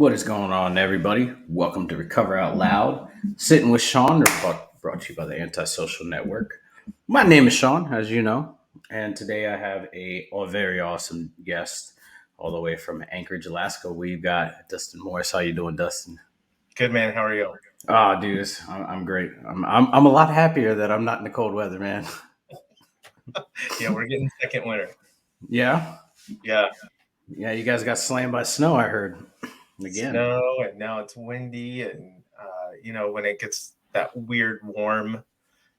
What is going on, everybody? Welcome to Recover Out Loud. Sitting with Sean, brought to you by the Antisocial Network. My name is Sean, as you know, and today I have a very awesome guest all the way from Anchorage, Alaska. We've got Dustin Morris. How you doing, Dustin? Good, man. How are you? Ah, dude, I'm great. I'm a lot happier that I'm not in the cold weather, man. Yeah, we're getting second winter. Yeah, Yeah, yeah. You guys got slammed by snow. I heard again. snow, and now it's windy, and when it gets that weird warm,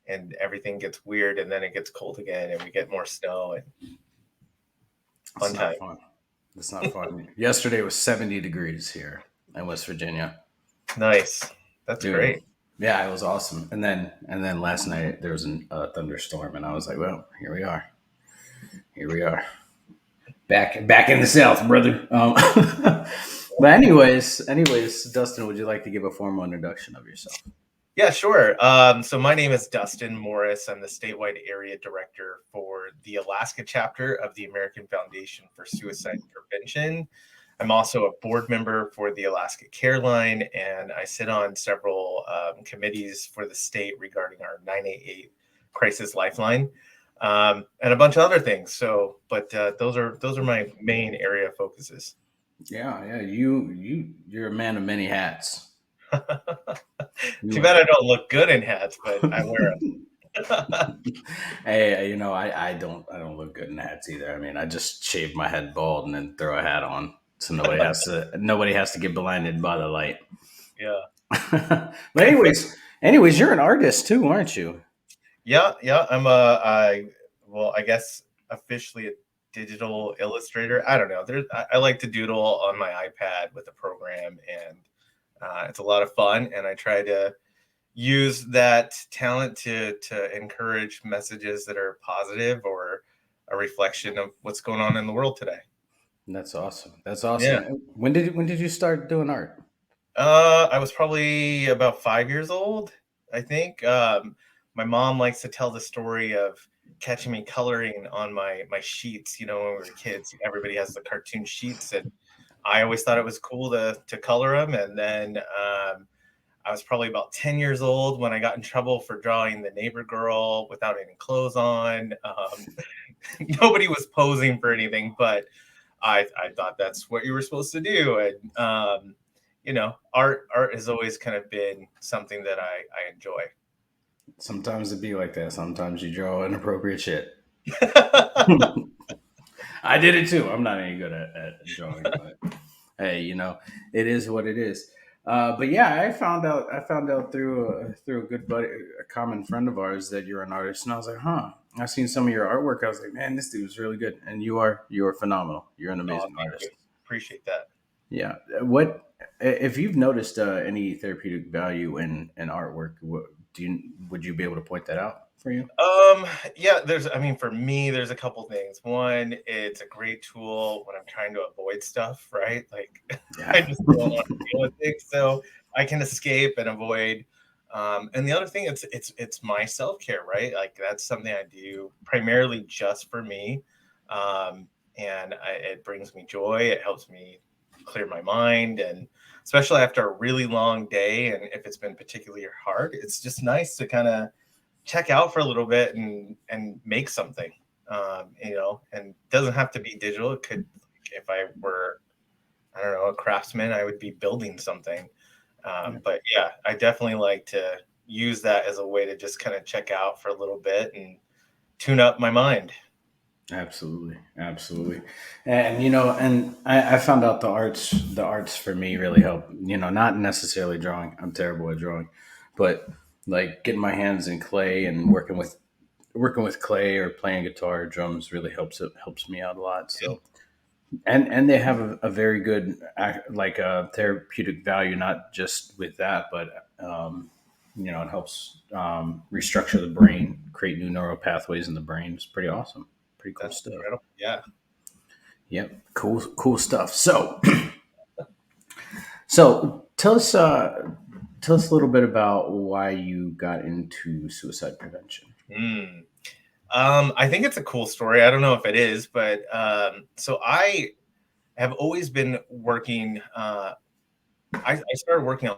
and everything gets weird, and then it gets cold again, and we get more snow, and It's fun time. not fun. It's not fun. Yesterday was 70 degrees here in West Virginia. Nice. That's Dude, great. yeah, it was awesome. And then last night there was a thunderstorm, and I was like, well, here we are. Here we are. Back in the South, brother. But anyways, Dustin, would you like to give a formal introduction of yourself? Yeah, sure. So my name is Dustin Morris. I'm the statewide area director for the Alaska chapter of the American Foundation for Suicide Prevention. I'm also a board member for the Alaska Care Line, and I sit on several committees for the state regarding our 988 crisis lifeline, and a bunch of other things. But those are my main area of focuses. Yeah. You're a man of many hats. Too You bad are. I don't look good in hats, but I wear them. Hey, I don't look good in hats either. I mean, I just shave my head bald and then throw a hat on, so nobody has to get blinded by the light. Yeah. But anyways, you're an artist too, aren't you? Yeah. I guess officially a digital illustrator. I don't know. I like to doodle on my iPad with a program, and it's a lot of fun. And I try to use that talent to encourage messages that are positive or a reflection of what's going on in the world today. That's awesome. That's Yeah. awesome. When did you start doing art? I was probably about 5 years old, I think. My mom likes to tell the story of catching me coloring on my sheets. When we were kids, everybody has the cartoon sheets, and I always thought it was cool to color them. And then I was probably about 10 years old when I got in trouble for drawing the neighbor girl without any clothes on. Nobody was posing for anything, but I thought that's what you were supposed to do. And art has always kind of been something that I enjoy. Sometimes it be like that. Sometimes you draw inappropriate shit. I did it too. I'm not any good at drawing, but hey, it is what it is. But yeah, I found out through a good buddy, a common friend of ours, that you're an artist, and I was like, huh. I've seen some of your artwork. I was like, man, this dude's really good, and you are phenomenal. You're an Oh, amazing thank you. artist. Appreciate that. Yeah. What if you've noticed any therapeutic value in artwork? Would you be able to point that out for you? Yeah, for me, there's a couple things. One, it's a great tool when I'm trying to avoid stuff, right? Like I Yeah. just don't want to deal with things, so I can escape and avoid. And the other thing, it's my self-care, right? Like that's something I do primarily just for me. And it brings me joy. It helps me clear my mind, and especially after a really long day, and if it's been particularly hard, it's just nice to kind of check out for a little bit and make something. And it doesn't have to be digital. It could, if I were, I don't know, a craftsman, I would be building something. Yeah. But yeah, I definitely like to use that as a way to just kind of check out for a little bit and tune up my mind. Absolutely, absolutely, and I found out the arts for me really help. Not necessarily drawing. I'm terrible at drawing, but like getting my hands in clay and working with clay or playing guitar or drums really helps me out a lot. So and they have a very good like a therapeutic value, not just with that, but it helps restructure the brain, create new neural pathways in the brain. It's pretty awesome, pretty cool That's stuff. incredible. Yeah. Yep, cool stuff. So tell us a little bit about why you got into suicide prevention. Hmm. I think it's a cool story. I don't know if it is, but so I have always been working I started working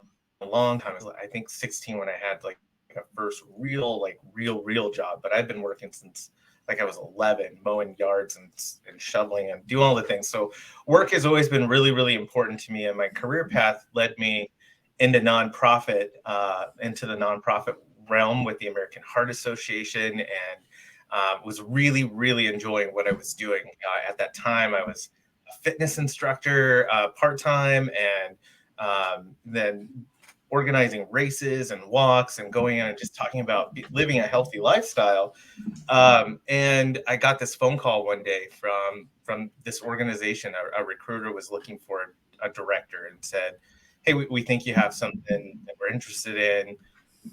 a long time. I think 16 when I had like a first real job. But I've been working since like I was 11, mowing yards and shoveling and doing all the things. So work has always been really important to me. And my career path led me into into the nonprofit realm with the American Heart Association, and was really enjoying what I was doing. At that time, I was a fitness instructor part time, and then organizing races and walks and going in and just talking about living a healthy lifestyle. And I got this phone call one day from this organization. A recruiter was looking for a director and said, "Hey, we think you have something that we're interested in.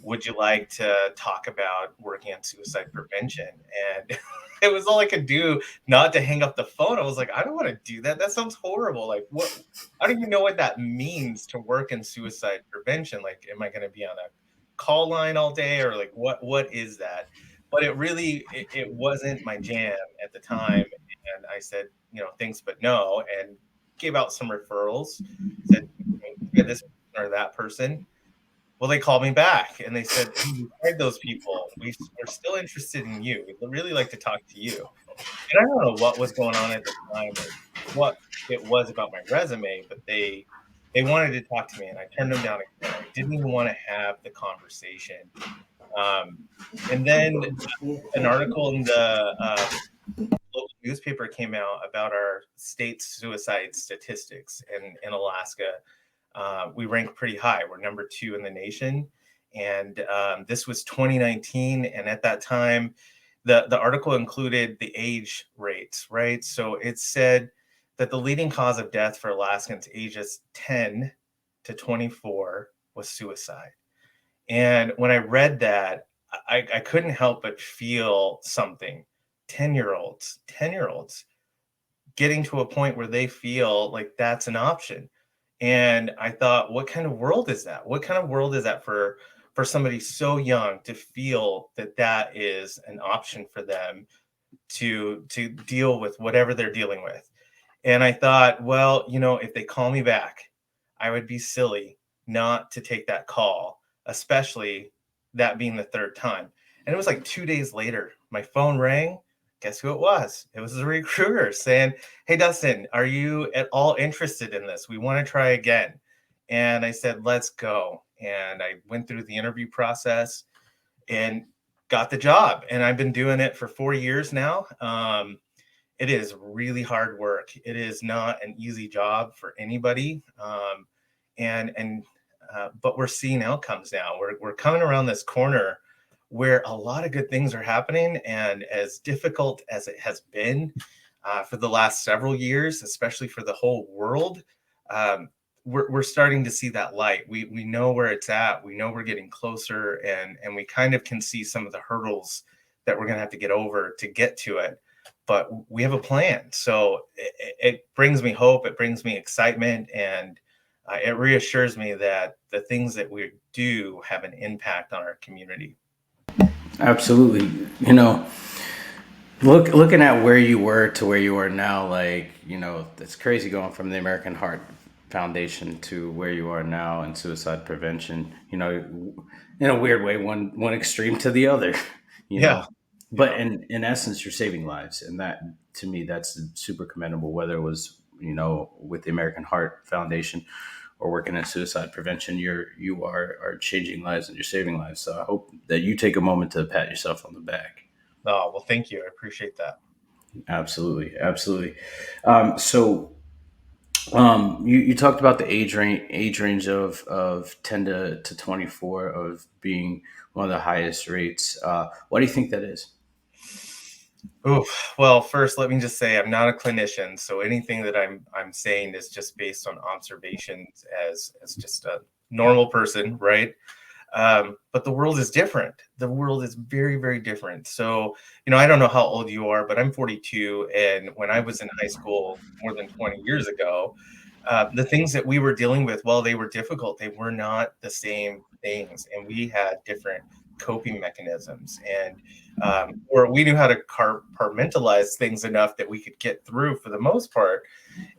Would you like to talk about working on suicide prevention?" And it was all I could do not to hang up the phone. I was like, I don't want to do that. That sounds horrible. Like, what? I don't even know what that means to work in suicide prevention. Like, am I going to be on a call line all day, or like what is that? But it wasn't my jam at the time. And I said, thanks, but no, and gave out some referrals, said, "Yeah, this or that person." Well, they called me back and they said, "Hey, we tried those people. We're still interested in you. We'd really like to talk to you." And I don't know what was going on at the time or what it was about my resume, but they wanted to talk to me, and I turned them down again. I didn't even want to have the conversation. Um, and then an article in the local newspaper came out about our state's suicide statistics in Alaska. We rank pretty high. We're number 2 in the nation. And this was 2019. And at that time, the article included the age rates, right? So it said that the leading cause of death for Alaskans ages 10 to 24 was suicide. And when I read that, I couldn't help but feel something. 10-year-olds getting to a point where they feel like that's an option. And I thought, what kind of world is that? What kind of world is that for somebody so young to feel that that is an option for them to deal with whatever they're dealing with? And I thought, well, if they call me back, I would be silly not to take that call, especially that being the third time. And it was like 2 days later, my phone rang. Guess who it was? It was a recruiter saying, "Hey, Dustin, are you at all interested in this? We want to try again." And I said, "Let's go." And I went through the interview process and got the job. And I've been doing it for 4 years now. It is really hard work. It is not an easy job for anybody. But we're seeing outcomes now. We're coming around this corner where a lot of good things are happening. And as difficult as it has been for the last several years, especially for the whole world, we're starting to see that light. We know where it's at. We know we're getting closer, and we kind of can see some of the hurdles that we're going to have to get over to get to it. But we have a plan. So it brings me hope. It brings me excitement. And it reassures me that the things that we do have an impact on our community. Absolutely. Looking at where you were to where you are now, like, it's crazy going from the American Heart Foundation to where you are now in suicide prevention, in a weird way, one extreme to the other, you Yeah. know. But in essence, you're saving lives. And that, to me, that's super commendable, whether it was, with the American Heart Foundation or working in suicide prevention, you are changing lives and you're saving lives. So I hope that you take a moment to pat yourself on the back. Oh, well, thank you. I appreciate that. Absolutely, absolutely. So you talked about the age range of 10 to 24 of being one of the highest rates. Why do you think that is? Oof. Well, first, let me just say I'm not a clinician, so anything that I'm saying is just based on observations as just a normal person, right? But the world is different. The world is very different. So, I don't know how old you are, but I'm 42, and when I was in high school more than 20 years ago, the things that we were dealing with, while they were difficult, they were not the same things, and we had different coping mechanisms, and or we knew how to compartmentalize things enough that we could get through for the most part.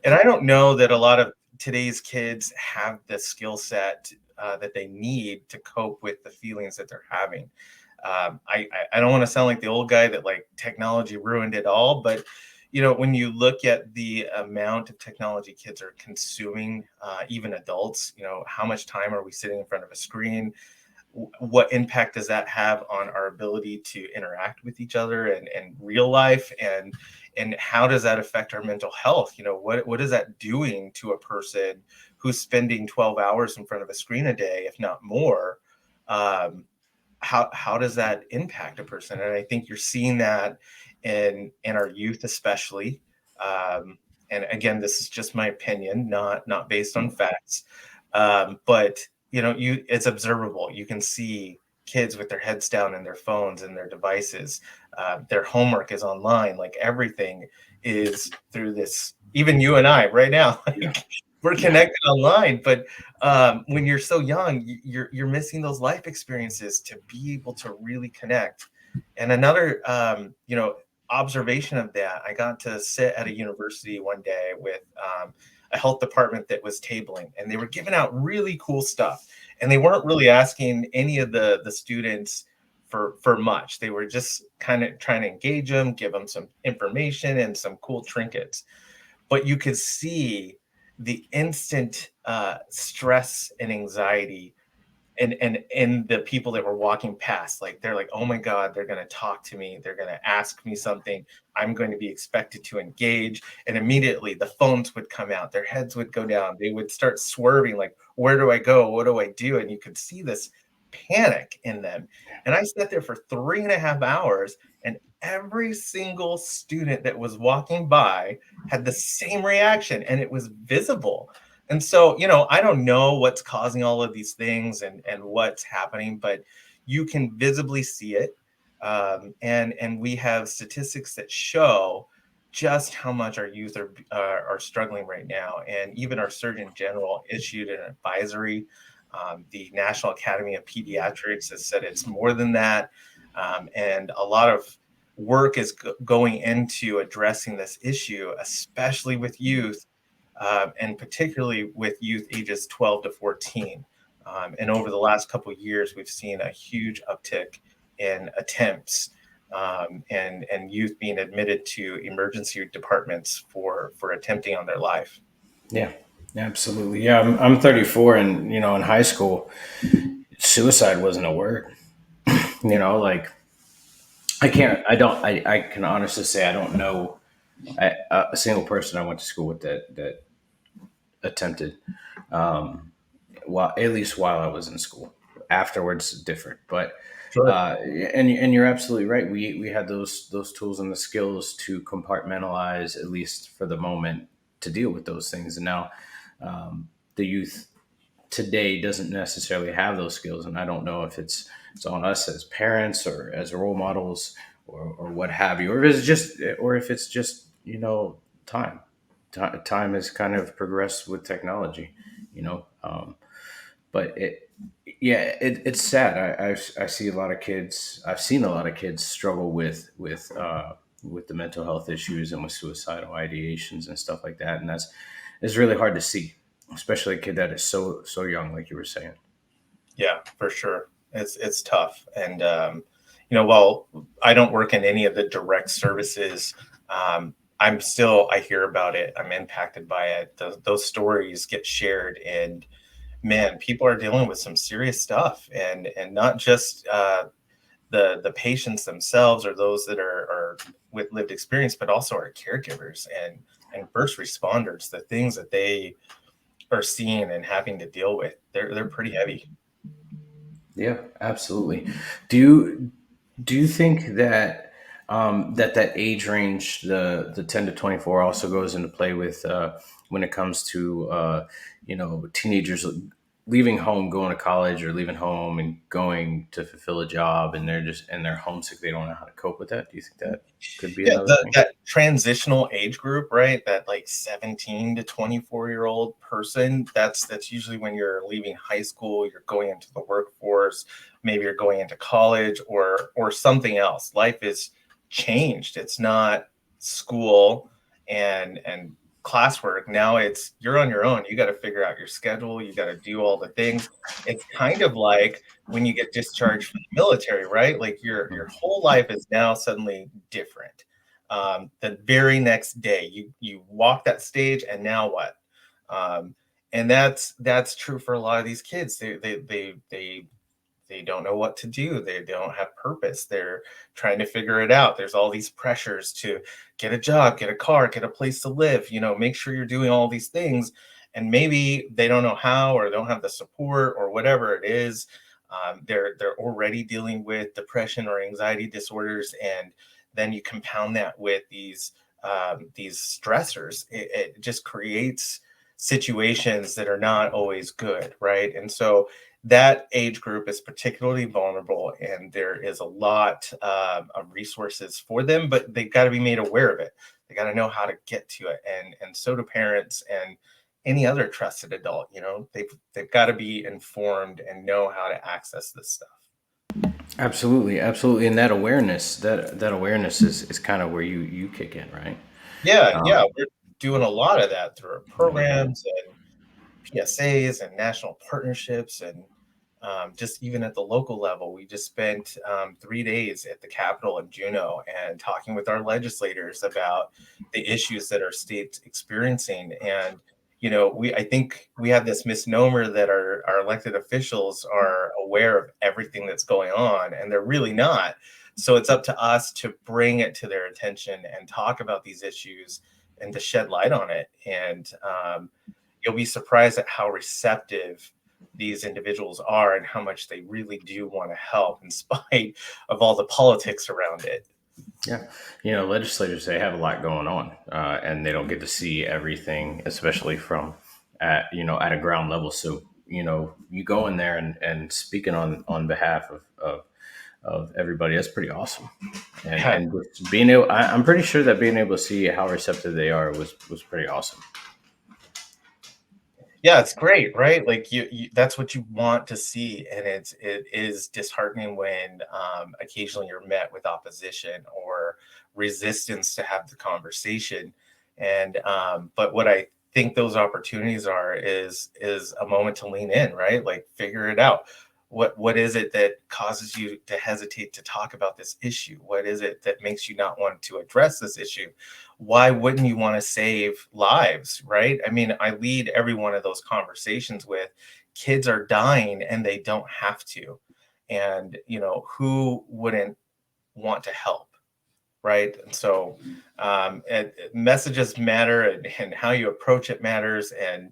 And I don't know that a lot of today's kids have the skill set that they need to cope with the feelings that they're having. I don't want to sound like the old guy that like technology ruined it all, but when you look at the amount of technology kids are consuming, even adults, how much time are we sitting in front of a screen? What impact does that have on our ability to interact with each other and real life, and how does that affect our mental health? What is that doing to a person who's spending 12 hours in front of a screen a day, if not more? Um, how does that impact a person? And I think you're seeing that in our youth, especially. And again, this is just my opinion, not based on facts. But it's observable. You can see kids with their heads down in their phones and their devices. Their homework is online. Like everything is through this. Even you and I right now, Yeah. like, we're Yeah. connected online, but when you're so young, you're missing those life experiences to be able to really connect. And another, observation of that, I got to sit at a university one day with a health department that was tabling, and they were giving out really cool stuff, and they weren't really asking any of the students for much. They were just kind of trying to engage them, give them some information and some cool trinkets, but you could see the instant stress and anxiety and the people that were walking past. Like, they're like, oh my god, they're going to talk to me, they're going to ask me something, I'm going to be expected to engage. And immediately the phones would come out, their heads would go down, they would start swerving, like, where do I go, what do I do? And you could see this panic in them. And I sat there for 3.5 hours, and every single student that was walking by had the same reaction, and it was visible. And so, I don't know what's causing all of these things and what's happening, but you can visibly see it. And we have statistics that show just how much our youth are struggling right now. And even our Surgeon General issued an advisory. The National Academy of Pediatrics has said it's more than that. And a lot of work is going into addressing this issue, especially with youth, and particularly with youth ages 12 to 14. And over the last couple of years, we've seen a huge uptick in attempts, and youth being admitted to emergency departments for attempting on their life. Yeah. Absolutely. Yeah. I'm 34, and in high school, suicide wasn't a word. Like I can honestly say I don't know a single person I went to school with that attempted. Um, while at least while I was in school. Afterwards, different. But Sure. and you're absolutely right. We had those tools and the skills to compartmentalize, at least for the moment, to deal with those things. And now the youth today doesn't necessarily have those skills, and I don't know if it's on us as parents or as role models, or what have you, or if it's just time. Time has kind of progressed with technology, you know. But it's sad. I see a lot of kids. I've seen a lot of kids struggle with the mental health issues and with suicidal ideations and stuff like that, and that's it's really hard to see, especially a kid that is so young, like you were saying. Yeah, for sure. It's tough. And while I don't work in any of the direct services, I hear about it. I'm impacted by it. Those stories get shared, and man, people are dealing with some serious stuff, and not just the patients themselves or those that are with lived experience, but also our caregivers and first responders. The things that they are seeing and having to deal with, they're pretty heavy. Yeah, absolutely. Do you think that that age range, the 10 to 24, also goes into play with when it comes to teenagers leaving home, going to college, or leaving home and going to fulfill a job, and they're homesick, they don't know how to cope with that? Do you think that could be Yeah, another thing? that transitional age group, right? That like 17 to 24-year-old person, that's usually when you're leaving high school, you're going into the workforce, maybe you're going into college or something else. Life is changed. It's not school and classwork. Now you're on your own. You got to figure out your schedule. You got to do all the things. It's kind of like when you get discharged from the military, right? Like your whole life is now suddenly different. The very next day, you walk that stage, and now what? Um, and that's true for a lot of these kids. They don't know what to do. They don't have purpose. They're trying to figure it out. There's all these pressures to get a job, get a car, get a place to live, make sure you're doing all these things. And maybe they don't know how, or don't have the support, or whatever it is. They're already dealing with depression or anxiety disorders. And then you compound that with these stressors. It just creates situations that are not always good, right? And so that age group is particularly vulnerable, and there is a lot of resources for them, but they've got to be made aware of it. They got to know how to get to it, and so do parents and any other trusted adult. They've got to be informed and know how to access this stuff. Absolutely, absolutely, and that awareness is kind of where you kick in, right? Yeah, Um, yeah, we're doing a lot of that through our programs and PSAs and national partnerships, and just even at the local level. We just spent 3 days at the Capitol in Juneau and talking with our legislators about the issues that our state's experiencing. And I think we have this misnomer that our elected officials are aware of everything that's going on, and they're really not. So it's up to us to bring it to their attention and talk about these issues and to shed light on it. And you'll be surprised at how receptive these individuals are and how much they really do want to help in spite of all the politics around it. yeah, legislators, they have a lot going on, and they don't get to see everything, especially from at a ground level. So you go in there and speaking on behalf of everybody, that's pretty awesome. And Yeah, and just being able, I'm pretty sure that being able to see how receptive they are was pretty awesome. yeah, it's great, right? Like that's what you want to see, and it is disheartening when occasionally you're met with opposition or resistance to have the conversation. And but what I think those opportunities are is a moment to lean in, right? Like figure it out. What is it that causes you to hesitate to talk about this issue? What is it that makes you not want to address this issue? Why wouldn't you want to save lives, right? I mean, I lead every one of those conversations with kids are dying and they don't have to. And, who wouldn't want to help, right? And so messages matter, and how you approach it matters. And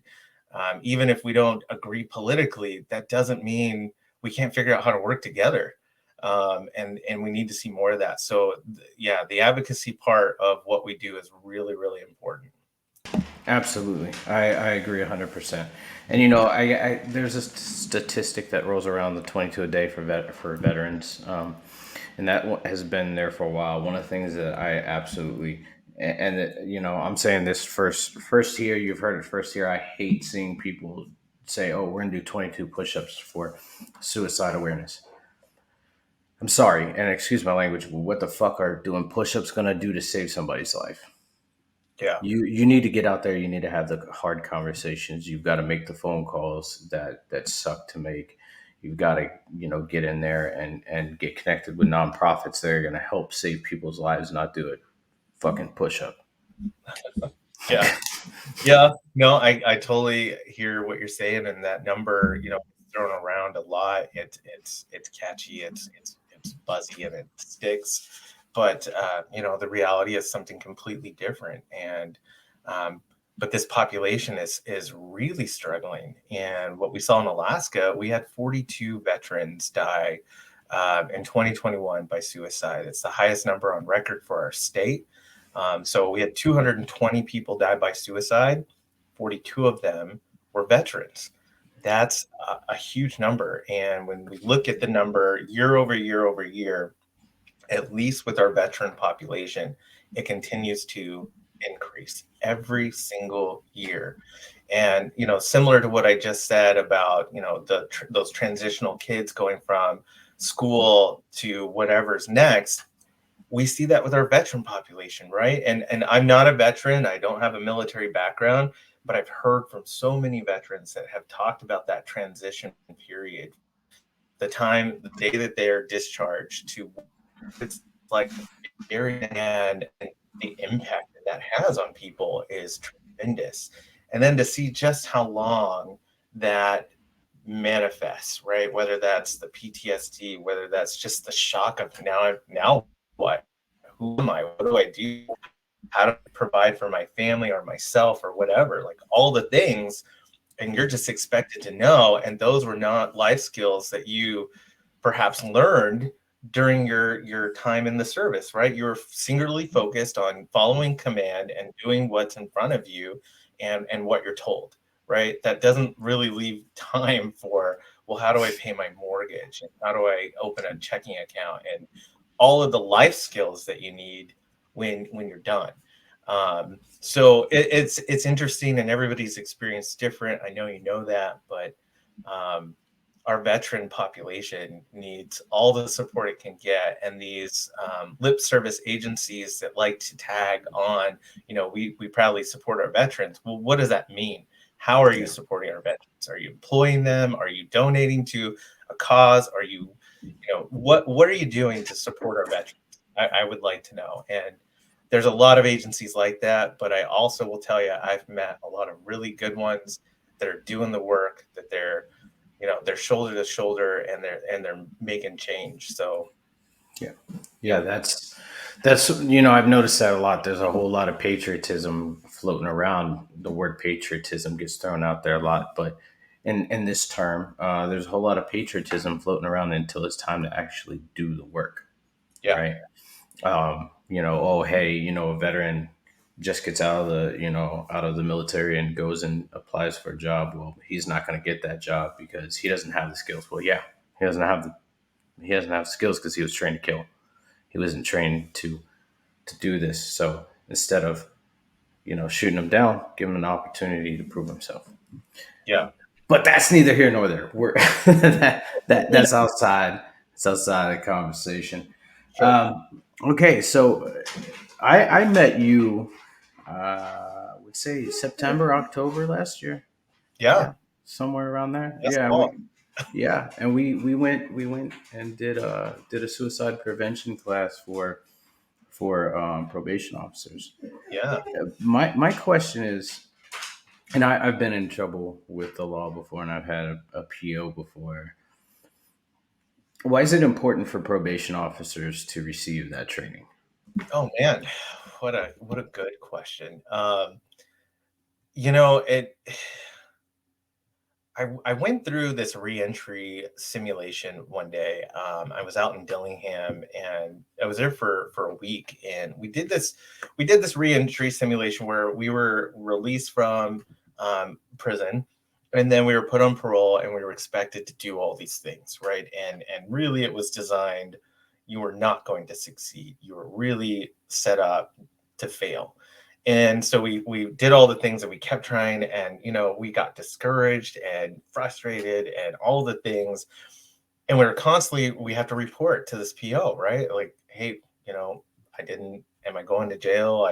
even if we don't agree politically, that doesn't mean we can't figure out how to work together. And we need to see more of that. So yeah, the advocacy part of what we do is really, really important. Absolutely, I agree 100%. And there's a statistic that rolls around, the 22 a day for veterans, and that has been there for a while. One of the things that I absolutely I'm saying this first year, you've heard it first year. I hate seeing people say, "Oh, we're gonna do 22 push-ups for suicide awareness." I'm sorry, and excuse my language, but what the fuck are doing push-ups gonna do to save somebody's life? Yeah. You need to get out there. You need to have the hard conversations. You've got to make the phone calls that suck to make. You've got to get in there and get connected with nonprofits that are going to help save people's lives, not do it fucking push up. Yeah. Yeah, no, I totally hear what you're saying, and that number, thrown around a lot. It's catchy, it's buzzy, and it sticks. But the reality is something completely different. And but this population is really struggling. And what we saw in Alaska, we had 42 veterans die in 2021 by suicide. It's the highest number on record for our state. So we had 220 people die by suicide. 42 of them were veterans. That's a huge number. And when we look at the number year over year over year, at least with our veteran population, it continues to increase every single year. And similar to what I just said about those transitional kids going from school to whatever's next, we see that with our veteran population, right? And I'm not a veteran, I don't have a military background, but I've heard from so many veterans that have talked about that transition period, the time, the day that they are discharged to it's like and the impact that that has on people is tremendous. And then to see just how long that manifests, right? Whether that's the PTSD, whether that's just the shock of now what? Who am I? What do I do? How do I provide for my family or myself or whatever? Like all the things, and you're just expected to know. And those were not life skills that you perhaps learned during your time in the service, right? You're singularly focused on following command and doing what's in front of you and what you're told, right? That doesn't really leave time for, well, how do I pay my mortgage and how do I open a checking account and all of the life skills that you need when you're done. So it's interesting, and everybody's experience is different. I know you know that, but um, our veteran population needs all the support it can get. And these lip service agencies that like to tag on, we proudly support our veterans. Well, what does that mean? How are you Yeah. supporting our veterans? Are you employing them? Are you donating to a cause? Are you, what are you doing to support our veterans? I would like to know. And there's a lot of agencies like that, but I also will tell you, I've met a lot of really good ones that are doing the work, that they're shoulder to shoulder and they're making change. So Yeah. yeah, Yeah, that's I've noticed that a lot. There's a whole lot of patriotism floating around. The word patriotism gets thrown out there a lot, but in this term, there's a whole lot of patriotism floating around until it's time to actually do the work, yeah, right? Oh hey, a veteran just gets out of the military and goes and applies for a job. Well, he's not going to get that job because he doesn't have the skills. Well, yeah, he doesn't have the skills because he was trained to kill. He wasn't trained to do this. So instead of shooting him down, give him an opportunity to prove himself. yeah. But that's neither here nor there. We're that's outside. It's outside the conversation. Sure. Okay, so I met you. I would say September, October last year. Yeah, Yeah, somewhere around there. that's Yeah, all. and we went and did a suicide prevention class for probation officers. Yeah. My question is, and I've been in trouble with the law before, and I've had a PO before. Why is it important for probation officers to receive that training? Oh man, what a good question. It I went through this reentry simulation one day. I was out in Dillingham and I was there for a week, and we did this reentry simulation where we were released from prison, and then we were put on parole and we were expected to do all these things, right? And really it was designed, you were not going to succeed. You were really set up to fail. And so we did all the things, and we kept trying, and we got discouraged and frustrated and all the things, and we have to report to this PO, right? Like, hey, I didn't am I going to jail?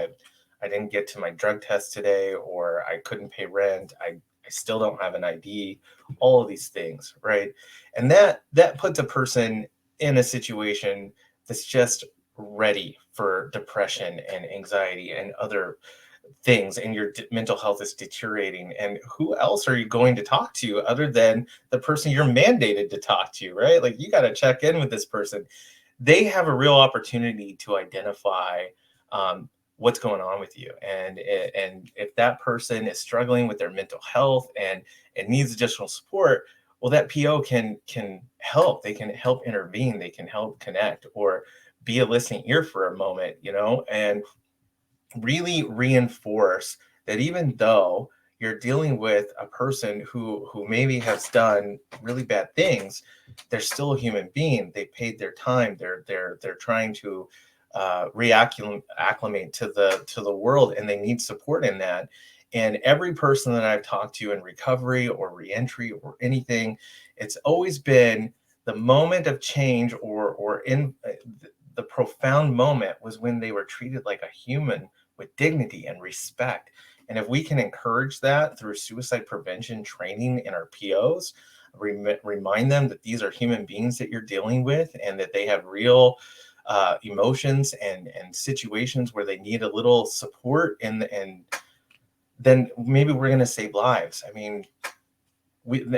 I didn't get to my drug test today, or I couldn't pay rent. I still don't have an ID. All of these things, right? And that puts a person in a situation that's just ready for depression and anxiety and other things, and your mental health is deteriorating. And who else are you going to talk to other than the person you're mandated to talk to, right? Like, you got to check in with this person. They have a real opportunity to identify what's going on with you, and if that person is struggling with their mental health and needs additional support, well, that PO can help. They can help intervene. They can help connect or be a listening ear for a moment, and really reinforce that even though you're dealing with a person who maybe has done really bad things, they're still a human being. They paid their time. They're trying to acclimate to the world, and they need support in that. And every person that I've talked to in recovery or reentry or anything, it's always been the moment of change or in the profound moment was when they were treated like a human with dignity and respect. And if we can encourage that through suicide prevention training in our POs, remind them that these are human beings that you're dealing with and that they have real emotions and situations where they need a little support, and then maybe we're going to save lives. I mean,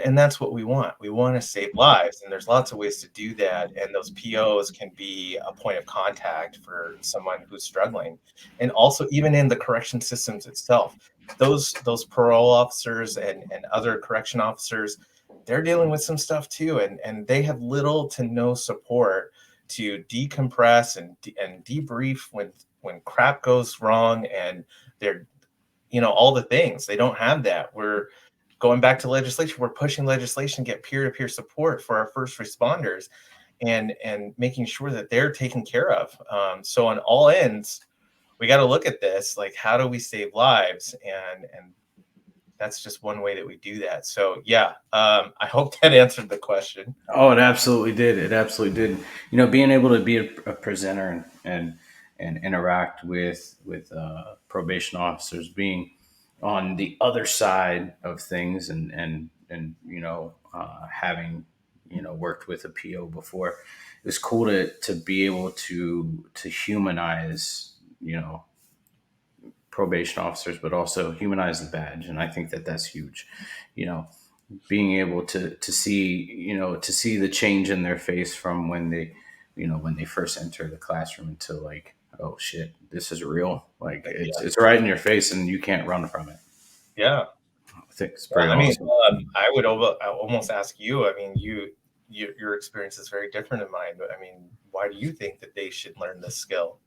and that's what we want. We want to save lives, and there's lots of ways to do that. And those POs can be a point of contact for someone who's struggling, and also even in the correction systems itself, those parole officers and other correction officers, they're dealing with some stuff too, and they have little to no support to decompress and debrief when crap goes wrong, and they're, all the things. They don't have that. We're going back to legislation. We're pushing legislation to get peer-to-peer support for our first responders, and making sure that they're taken care of. So on all ends, we got to look at this, like, how do we save lives? And that's just one way that we do that. So yeah, I hope that answered the question. Oh, it absolutely did. It absolutely did. Being able to be a presenter and interact with probation officers, being on the other side of things, and having worked with a PO before, it was cool to be able to humanize probation officers, but also humanize the badge, and I think that that's huge. You know, Being able to see to see the change in their face from when they first enter the classroom until, like, oh shit, this is real, like Yeah, it's right in your face and you can't run from it. yeah. I think it's Yeah, pretty I mean, awesome. I would almost ask you. I mean, your experience is very different than mine. But I mean, why do you think that they should learn this skill?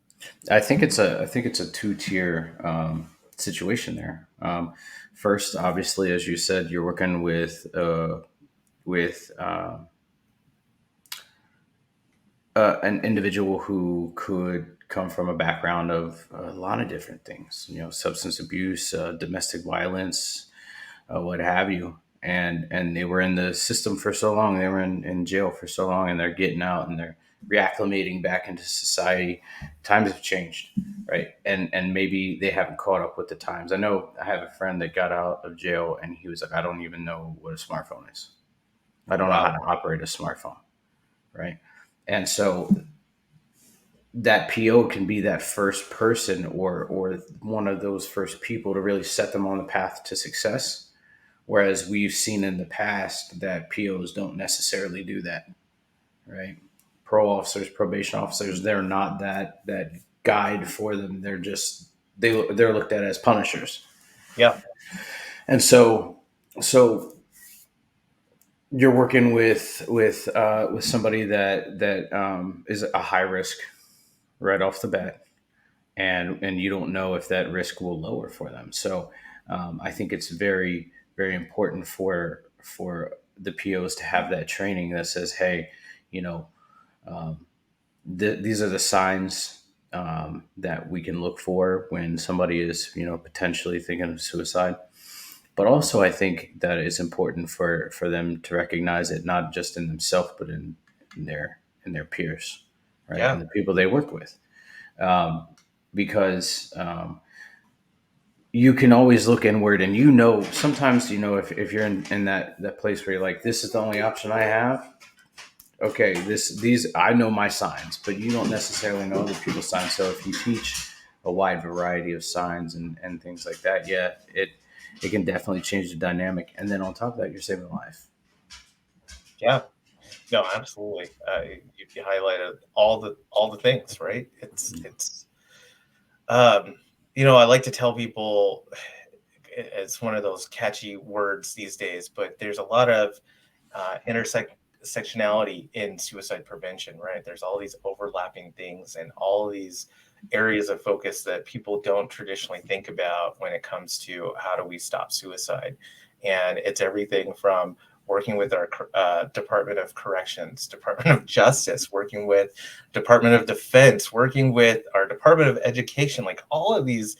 I think it's a two-tier situation there. First, obviously, as you said, you're working with an individual who could come from a background of a lot of different things, substance abuse, domestic violence, what have you. And they were in the system for so long, they were in jail for so long, and they're getting out and they're reacclimating back into society. Times have changed, right? And maybe they haven't caught up with the times. I know I have a friend that got out of jail and he was like, I don't even know what a smartphone is. I don't know how Wow. to operate a smartphone, right? And so that PO can be that first person, or one of those first people to really set them on the path to success. Whereas we've seen in the past that POs don't necessarily do that, right? Parole officers, probation officers, they're not that guide for them. They're looked at as punishers. Yeah. And so you're working with somebody that is a high risk right off the bat, and you don't know if that risk will lower for them. So I think it's very, very important for the POs to have that training that says, hey, you know, um, these are the signs that we can look for when somebody is potentially thinking of suicide. But also, I think that it's important for them to recognize it not just in themselves, but in their peers, right, Yeah. and the people they work with, um, because you can always look inward, and sometimes if you're in that place where you're like, this is the only option I have. Okay, these I know my signs, but you don't necessarily know other people's signs. So if you teach a wide variety of signs and things like that, yeah, it can definitely change the dynamic. And then on top of that, you're saving a life. Yeah. No, absolutely. You highlighted all the things, right? It's um, I like to tell people, it's one of those catchy words these days, but there's a lot of intersectionality in suicide prevention, right? There's all these overlapping things and all these areas of focus that people don't traditionally think about when it comes to how do we stop suicide. And it's everything from working with our Department of Corrections, Department of Justice, working with Department of Defense, working with our Department of Education, like all these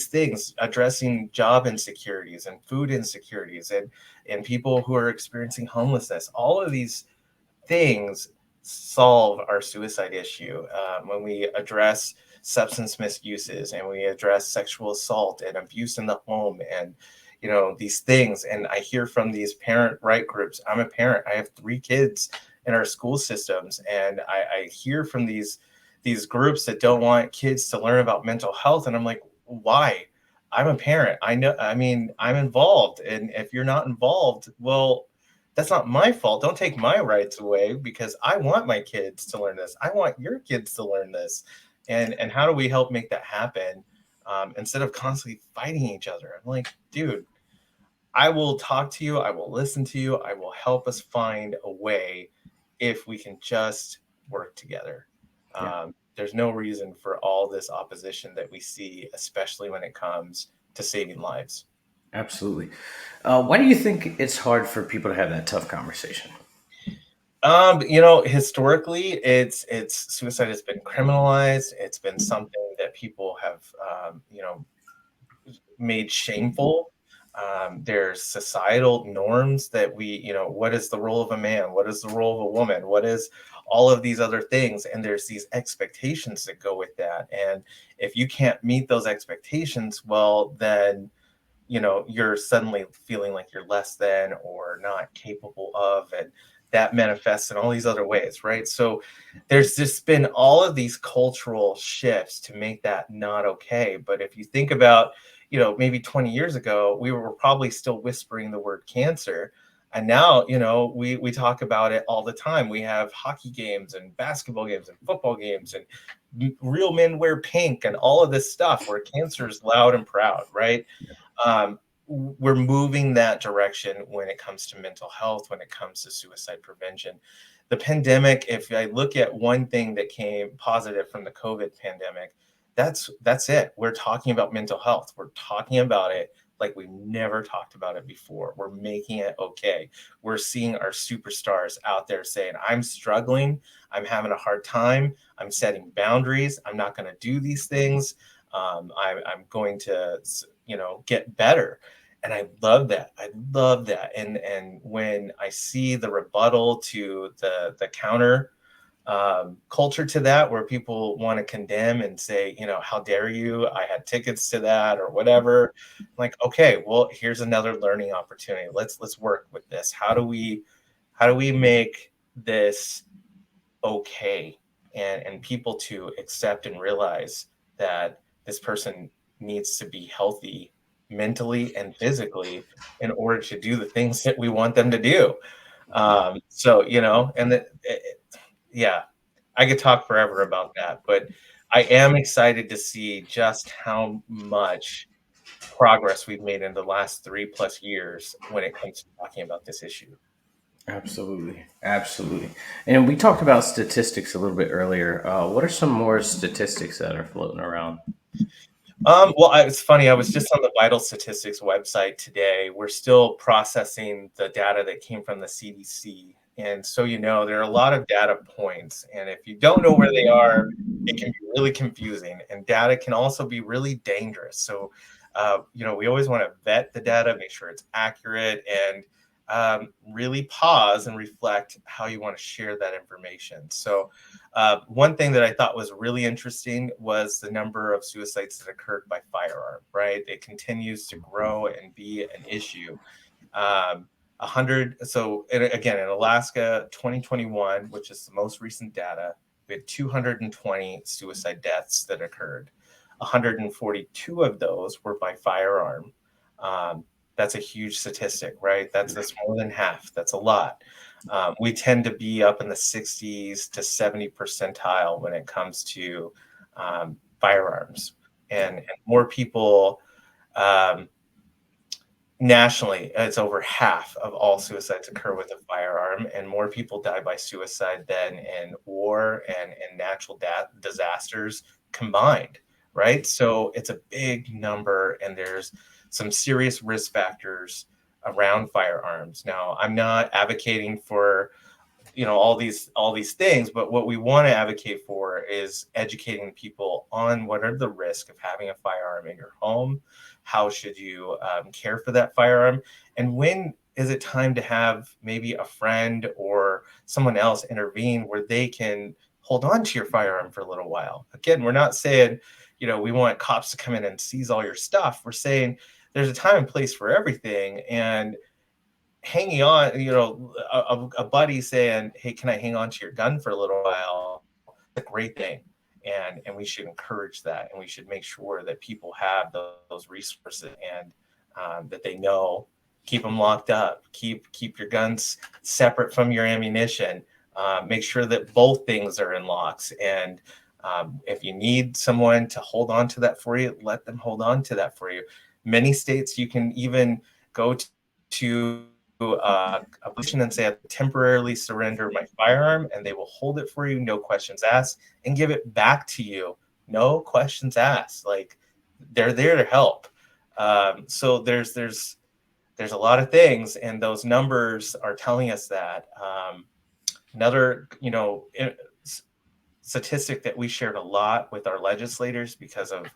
things, addressing job insecurities and food insecurities and people who are experiencing homelessness. All of these things solve our suicide issue, when we address substance misuses and we address sexual assault and abuse in the home and these things. And I hear from these parent right groups. I'm a parent. I have 3 kids in our school systems, and I hear from these groups that don't want kids to learn about mental health. And I'm like, why? I'm a parent. I know, I mean, I'm involved. And if you're not involved, well, that's not my fault. Don't take my rights away, because I want my kids to learn this. I want your kids to learn this. And how do we help make that happen, instead of constantly fighting each other? I'm like, dude, I will talk to you. I will listen to you. I will help us find a way if we can just work together. Yeah, There's no reason for all this opposition that we see, especially when it comes to saving lives. absolutely. Why do you think it's hard for people to have that tough conversation? Historically, it's suicide has been criminalized. It's been something that people have, made shameful. There's societal norms that what is the role of a man? What is the role of a woman? What is all of these other things? And there's these expectations that go with that. And if you can't meet those expectations, well, then you're suddenly feeling like you're less than or not capable of, and that manifests in all these other ways, right? So there's just been all of these cultural shifts to make that not okay. But if you think about, maybe 20 years ago, we were probably still whispering the word cancer. And now, we talk about it all the time. We have hockey games and basketball games and football games, and real men wear pink and all of this stuff where cancer is loud and proud, right? um, we're moving that direction when it comes to mental health, when it comes to suicide prevention. The pandemic, if I look at one thing that came positive from the COVID pandemic, that's it. We're talking about mental health. We're talking about it like we never talked about it before. We're making it okay. We're seeing our superstars out there saying, I'm struggling. I'm having a hard time. I'm setting boundaries. I'm not going to do these things. I'm going to get better. And I love that. I love that. And when I see the rebuttal to the counter, culture to that, where people want to condemn and say, how dare you? I had tickets to that or whatever. I'm like, okay, well, here's another learning opportunity. Let's work with this. How do we make this okay, and people to accept and realize that this person needs to be healthy mentally and physically in order to do the things that we want them to do. So and yeah, I could talk forever about that, but I am excited to see just how much progress we've made in the last 3+ years when it comes to talking about this issue. Absolutely, absolutely. And we talked about statistics a little bit earlier. What are some more statistics that are floating around? Well, it's funny. I was just on the Vital Statistics website today. We're still processing the data that came from the CDC. And so, there are a lot of data points. And if you don't know where they are, it can be really confusing. And data can also be really dangerous. So, we always want to vet the data, make sure it's accurate, and really pause and reflect how you want to share that information. So, one thing that I thought was really interesting was the number of suicides that occurred by firearm, right? It continues to grow and be an issue. 100, so again, in Alaska, 2021, which is the most recent data, we had 220 suicide deaths that occurred. 142 of those were by firearm. Um, that's a huge statistic, right? That's more than half. That's a lot. We tend to be up in the 60s to 70 percentile when it comes to firearms, and more people, um, nationally, it's over half of all suicides occur with a firearm, and more people die by suicide than in war and natural disasters combined, right? So it's a big number, and there's some serious risk factors around firearms. Now, I'm not advocating for all these things, but what we want to advocate for is educating people on what are the risks of having a firearm in your home. How should you care for that firearm, and when is it time to have maybe a friend or someone else intervene where they can hold on to your firearm for a little while? Again, we're not saying, we want cops to come in and seize all your stuff. We're saying there's a time and place for everything. And hanging on, a buddy saying, "Hey, can I hang on to your gun for a little while?" It's a great thing. And we should encourage that. And we should make sure that people have those resources, and that they know, keep them locked up, keep your guns separate from your ammunition. Make sure that both things are in locks. And if you need someone to hold on to that for you, let them hold on to that for you. Many states, you can even go to a position and say, "I temporarily surrender my firearm," and they will hold it for you, no questions asked, and give it back to you, no questions asked. Like, they're there to help. So there's a lot of things, and those numbers are telling us that. Another, statistic that we shared a lot with our legislators because of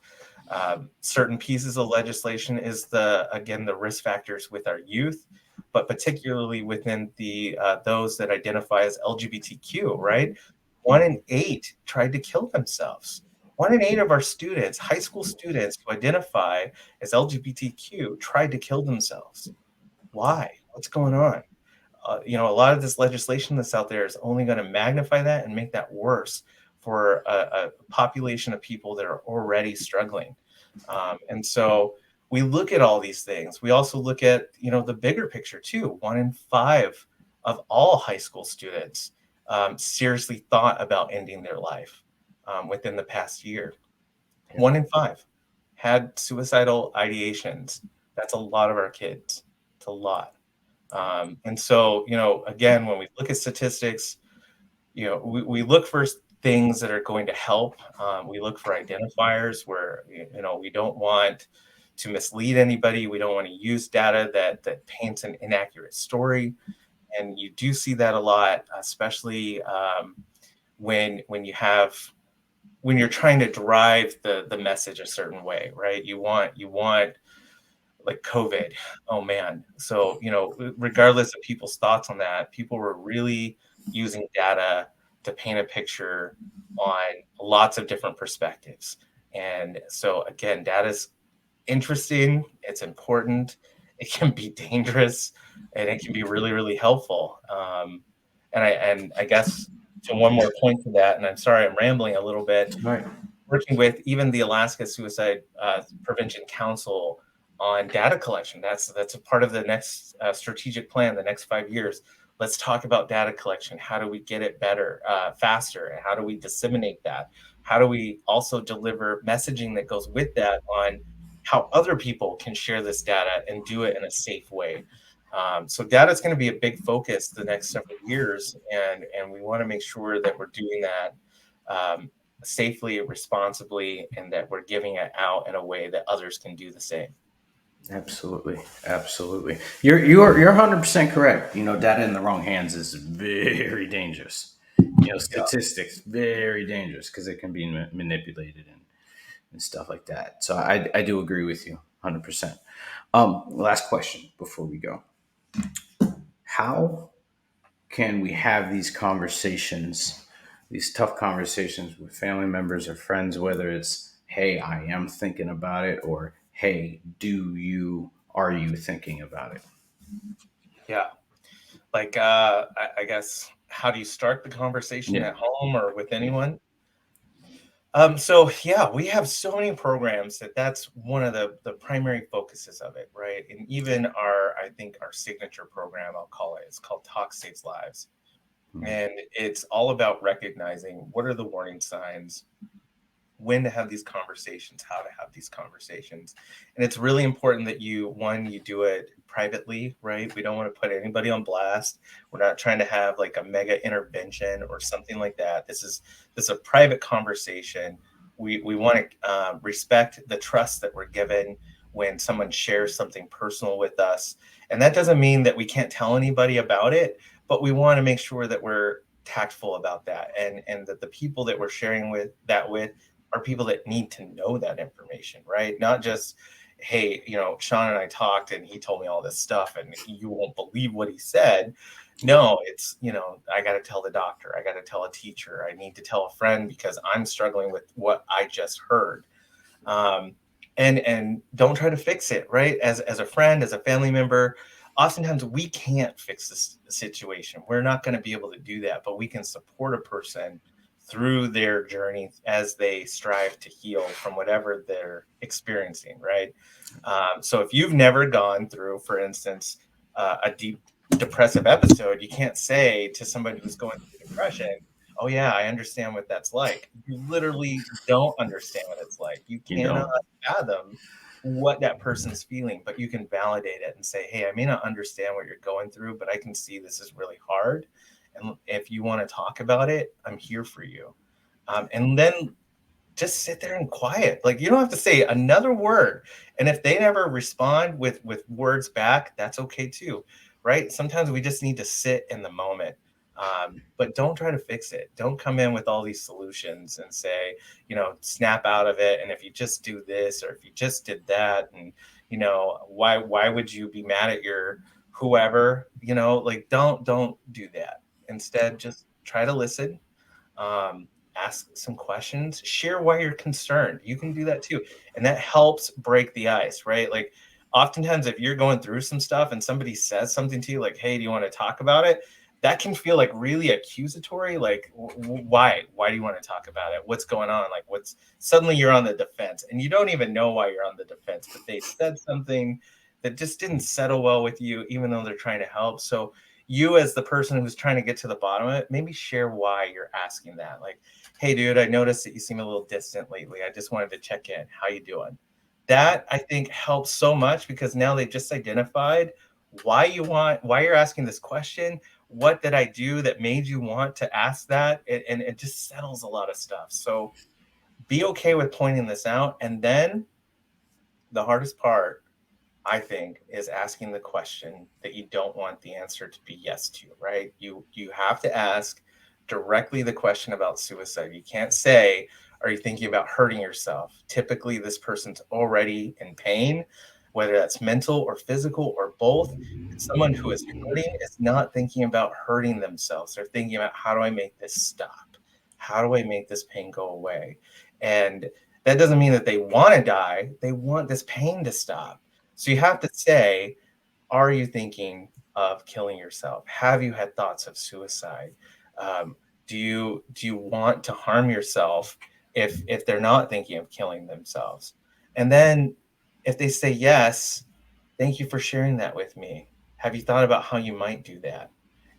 certain pieces of legislation is the risk factors with our youth, but particularly within the those that identify as LGBTQ, right? 1 in 8 tried to kill themselves. 1 in 8 of our students, high school students who identify as LGBTQ, tried to kill themselves. Why? What's going on? A lot of this legislation that's out there is only going to magnify that and make that worse for a population of people that are already struggling. And so we look at all these things. We also look at, the bigger picture too. 1 in 5 of all high school students seriously thought about ending their life within the past year. 1 in 5 had suicidal ideations. That's a lot of our kids. It's a lot. And so, again, when we look at statistics, we look for things that are going to help. We look for identifiers where, we don't want to mislead anybody. We don't want to use data that paints an inaccurate story. And you do see that a lot, especially when you're trying to drive the message a certain way, right? You want like COVID. Oh man. So, regardless of people's thoughts on that, people were really using data to paint a picture on lots of different perspectives. And so again, data is interesting, it's important, it can be dangerous, and it can be really, really helpful. And I guess to one more point to that, and I'm sorry I'm rambling a little bit, Right. working with even the Alaska Suicide Prevention Council on data collection. That's a part of the next strategic plan, the next 5 years. Let's talk about data collection. How do we get it better, faster? And how do we disseminate that? How do we also deliver messaging that goes with that on how other people can share this data and do it in a safe way? So data is going to be a big focus the next several years, and we want to make sure that we're doing that safely, responsibly, and that we're giving it out in a way that others can do the same. Absolutely, absolutely. You're 100% correct. Data in the wrong hands is very dangerous. Yeah. Statistics very dangerous because it can be manipulated and stuff like that. So I do agree with you 100%. Last question before we go. How can we have these conversations, these tough conversations with family members or friends, whether it's, hey, I am thinking about it, or hey, are you thinking about it? Yeah. Like, I guess, how do you start the conversation Yeah. at home or with Yeah. anyone? So yeah, we have so many programs that's one of the primary focuses of it, right? And even I think our signature program, I'll call it, it's called Talk Saves Lives. Mhm. And it's all about recognizing what are the warning signs, when to have these conversations, how to have these conversations. And it's really important that you do it privately, right? We don't want to put anybody on blast. We're not trying to have like a mega intervention or something like that. This is a private conversation. We want to respect the trust that we're given when someone shares something personal with us. And that doesn't mean that we can't tell anybody about it, but we want to make sure that we're tactful about that, and that the people that we're sharing with are people that need to know that information, right? Not just hey, Sean and I talked and he told me all this stuff and you won't believe what he said. No, it's, I got to tell the doctor, I got to tell a teacher, I need to tell a friend because I'm struggling with what I just heard. um, and don't try to fix it, right? As a friend, as a family member, oftentimes we can't fix this situation. We're not going to be able to do that, but we can support a person through their journey as they strive to heal from whatever they're experiencing, right? So if you've never gone through, for instance, a deep depressive episode, you can't say to somebody who's going through depression, oh yeah, I understand what that's like. You literally don't understand what it's like. You You cannot don't. fathom what that person's feeling, but you can validate it and say, hey, I may not understand what you're going through, but I can see this is really hard. And if you want to talk about it, I'm here for you. And then just sit there and quiet. Like, you don't have to say another word. And if they never respond with words back, that's okay too, right? Sometimes we just need to sit in the moment. But don't try to fix it. Don't come in with all these solutions and say, snap out of it. And if you just do this, or if you just did that, and why would you be mad at your whoever? Like, don't do that. Instead, just try to listen. um, Ask some questions, share why you're concerned. You can do that too. And that helps break the ice, right? Like, oftentimes, if you're going through some stuff and somebody says something to you, like, hey, do you want to talk about it? That can feel like really accusatory. Like, why? Why do you want to talk about it? What's going on? Like, suddenly you're on the defense and you don't even know why you're on the defense, but they said something that just didn't settle well with you, even though they're trying to help. So, you, as the person who's trying to get to the bottom of it, maybe share why you're asking that. Like, hey dude, I noticed that you seem a little distant lately. I just wanted to check in. How you doing? That, I think, helps so much, because now they've just identified why you're asking this question. What did I do that made you want to ask that? And it just settles a lot of stuff. So be okay with pointing this out. And then the hardest part, I think, is asking the question that you don't want the answer to be yes to, right? You have to ask directly the question about suicide. You can't say, are you thinking about hurting yourself? Typically, this person's already in pain, whether that's mental or physical or both. And someone who is hurting is not thinking about hurting themselves. They're thinking about, how do I make this stop? How do I make this pain go away? And that doesn't mean that they want to die. They want this pain to stop. So you have to say, are you thinking of killing yourself? Have you had thoughts of suicide? Do you want to harm yourself if they're not thinking of killing themselves? And then if they say yes, thank you for sharing that with me. Have you thought about how you might do that?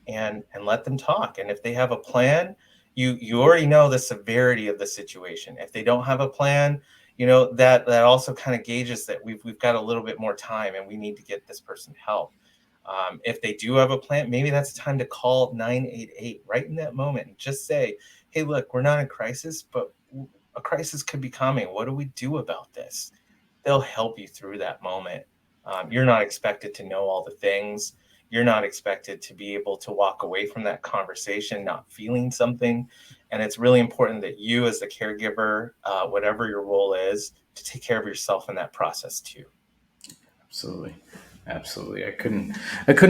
And let them talk. And if they have a plan, you already know the severity of the situation. If they don't have a plan, that also kind of gauges that we've got a little bit more time and we need to get this person help. If they do have a plan, maybe that's time to call 988 right in that moment and just say, hey, look, we're not in crisis, but a crisis could be coming. What do we do about this? They'll help you through that moment. You're not expected to know all the things. You're not expected to be able to walk away from that conversation not feeling something. And it's really important that you, as the caregiver, whatever your role is, to take care of yourself in that process too. Absolutely. Absolutely. I couldn't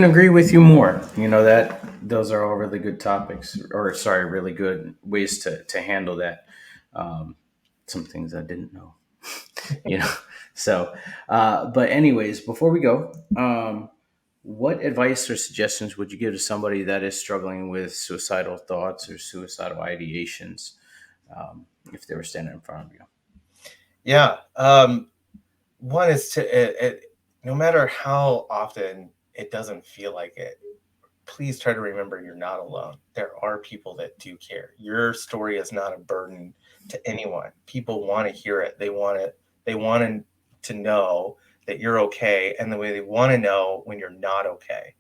agree with you more. That those are all really good topics, or sorry, really good ways to handle that. Um, some things I didn't know. you know. So, but anyways, before we go, what advice or suggestions would you give to somebody that is struggling with suicidal thoughts or suicidal ideations, if they were standing in front of you? Yeah. One is no matter how often it doesn't feel like it, please try to remember you're not alone. There are people that do care. Your story is not a burden to anyone. People want to hear it. They want to know that you're okay, and the way they want to know when you're not okay.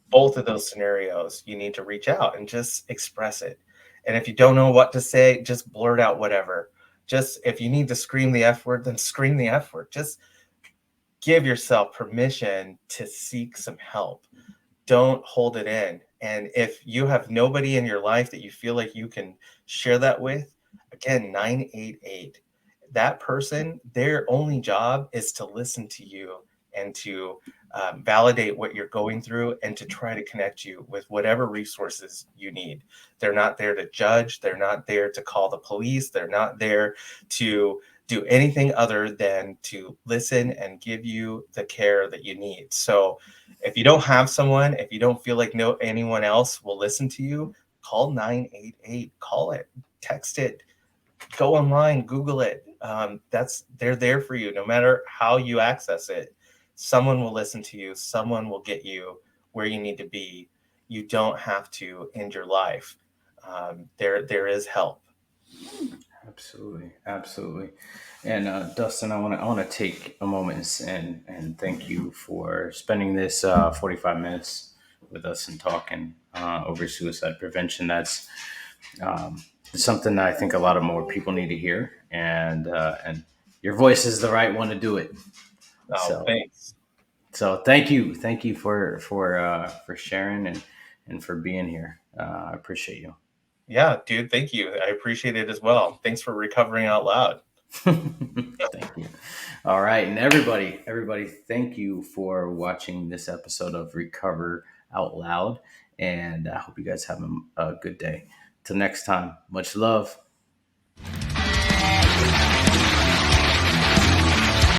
Both of those scenarios, you need to reach out and just express it. And if you don't know what to say, just blurt out whatever. Just, if you need to scream the F word, then scream the F word. Just give yourself permission to seek some help. Don't hold it in. And if you have nobody in your life that you feel like you can share that with, again, 988. that person, their only job is to listen to you and to validate what you're going through and to try to connect you with whatever resources you need. They're not there to judge. They're not there to call the police. They're not there to do anything other than to listen and give you the care that you need. So if you don't have someone, if you don't feel like anyone else will listen to you, call 988, call it, text it, go online, Google it. They're there for you, no matter how you access it. Someone will listen to you. Someone will get you where you need to be. You don't have to end your life. There is help. Absolutely, absolutely. And Dustin, I want to take a moment and thank you for spending this 45 minutes with us and talking over suicide prevention. That's um, something that I think a lot of more people need to hear, and your voice is the right one to do it. Oh, So thanks. so thank you for sharing and for being here. I appreciate you. Yeah, dude, thank you. I appreciate it as well. Thanks for recovering out loud. Thank you. All right, and everybody, thank you for watching this episode of Recover Out Loud, and I hope you guys have a good day. Till next time, much love.